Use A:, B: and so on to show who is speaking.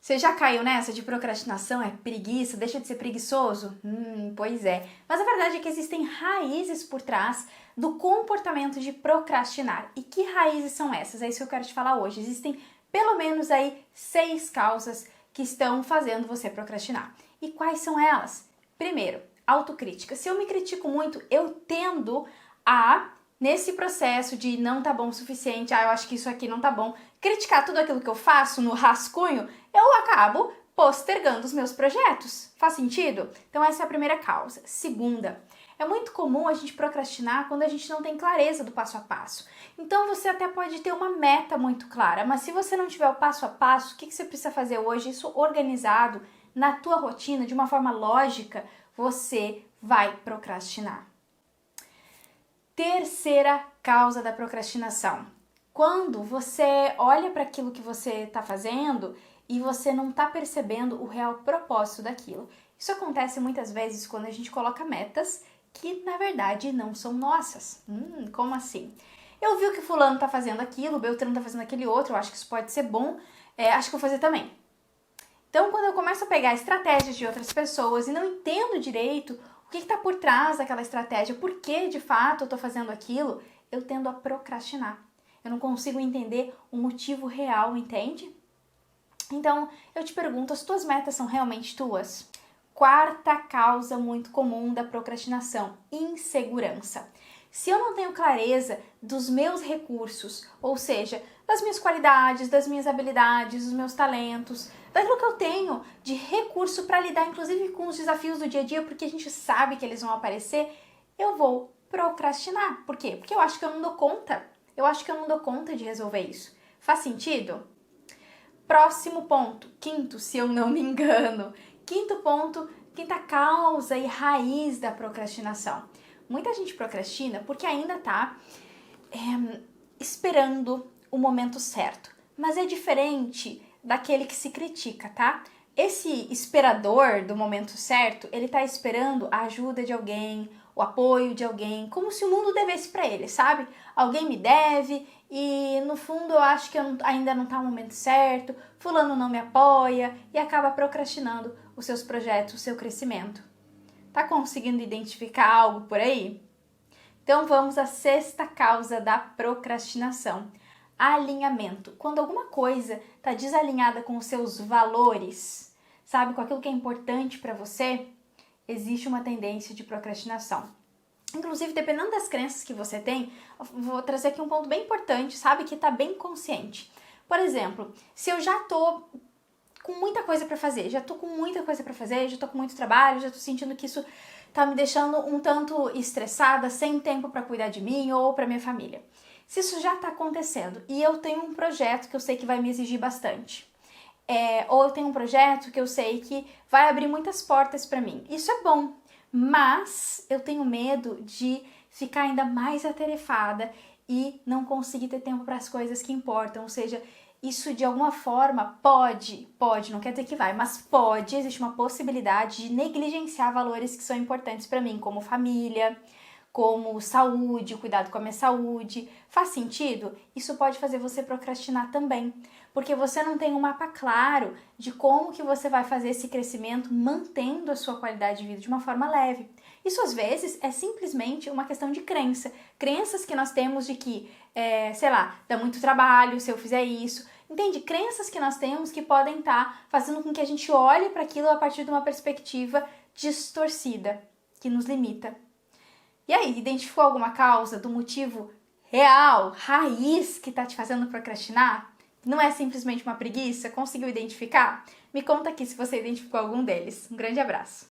A: Você já caiu nessa de procrastinação? É preguiça? Deixa de ser preguiçoso? Pois é. Mas a verdade é que existem raízes por trás do comportamento de procrastinar. E que raízes são essas? É isso que eu quero te falar hoje. Existem pelo menos aí 6 causas que estão fazendo você procrastinar. E quais são elas? Primeiro, autocrítica. Se eu me critico muito, eu tendo a, nesse processo de não tá bom o suficiente, eu acho que isso aqui não tá bom, criticar tudo aquilo que eu faço no rascunho, eu acabo postergando os meus projetos. Faz sentido? Então essa é a primeira causa. Segunda, é muito comum a gente procrastinar quando a gente não tem clareza do passo a passo. Então você até pode ter uma meta muito clara, mas se você não tiver o passo a passo, o que você precisa fazer hoje, isso organizado na tua rotina, de uma forma lógica, você vai procrastinar. Terceira causa da procrastinação. Quando você olha para aquilo que você está fazendo e você não está percebendo o real propósito daquilo. Isso acontece muitas vezes quando a gente coloca metas que, na verdade, não são nossas. Como assim? Eu vi o que fulano está fazendo aquilo, o Beltrano está fazendo aquele outro, eu acho que isso pode ser bom, acho que vou fazer também. Então, quando eu começo a pegar estratégias de outras pessoas e não entendo direito o que está por trás daquela estratégia, por que de fato eu estou fazendo aquilo, eu tendo a procrastinar. Eu não consigo entender o motivo real, entende? Então, eu te pergunto, as tuas metas são realmente tuas? Quarta causa muito comum da procrastinação: insegurança. Se eu não tenho clareza dos meus recursos, ou seja, das minhas qualidades, das minhas habilidades, dos meus talentos, daquilo que eu tenho de recurso para lidar inclusive com os desafios do dia a dia, porque a gente sabe que eles vão aparecer, eu vou procrastinar. Por quê? Porque eu acho que eu não dou conta. Eu acho que eu não dou conta de resolver isso. Faz sentido? Próximo ponto, quinto, se eu não me engano. Quinto ponto, quinta causa e raiz da procrastinação. Muita gente procrastina porque ainda tá esperando o momento certo. Mas é diferente daquele que se critica, tá? Esse esperador do momento certo, ele tá esperando a ajuda de alguém, o apoio de alguém, como se o mundo devesse para ele, sabe? Alguém me deve e no fundo eu acho que ainda não tá o momento certo, fulano não me apoia e acaba procrastinando os seus projetos, o seu crescimento. Tá conseguindo identificar algo por aí? Então vamos à sexta causa da procrastinação: alinhamento. Quando alguma coisa está desalinhada com os seus valores, sabe, com aquilo que é importante para você, existe uma tendência de procrastinação. Inclusive, dependendo das crenças que você tem, vou trazer aqui um ponto bem importante, sabe, que está bem consciente. Por exemplo, se eu já tô com muita coisa para fazer, já tô com muito trabalho, já tô sentindo que isso tá me deixando um tanto estressada, sem tempo para cuidar de mim ou para minha família. Se isso já tá acontecendo e eu tenho um projeto que eu sei que vai me exigir bastante, ou eu tenho um projeto que eu sei que vai abrir muitas portas para mim, isso é bom, mas eu tenho medo de ficar ainda mais atarefada e não conseguir ter tempo para as coisas que importam, ou seja, isso de alguma forma pode, não quer dizer que vai, mas pode, existe uma possibilidade de negligenciar valores que são importantes para mim, como família, como saúde, cuidado com a minha saúde. Faz sentido? Isso pode fazer você procrastinar também, porque você não tem um mapa claro de como que você vai fazer esse crescimento mantendo a sua qualidade de vida de uma forma leve. Isso às vezes é simplesmente uma questão de crença. Crenças que nós temos de que, sei lá, dá muito trabalho se eu fizer isso. Entende? Crenças que nós temos que podem estar fazendo com que a gente olhe para aquilo a partir de uma perspectiva distorcida, que nos limita. E aí, identificou alguma causa do motivo real, raiz, que está te fazendo procrastinar? Não é simplesmente uma preguiça? Conseguiu identificar? Me conta aqui se você identificou algum deles. Um grande abraço!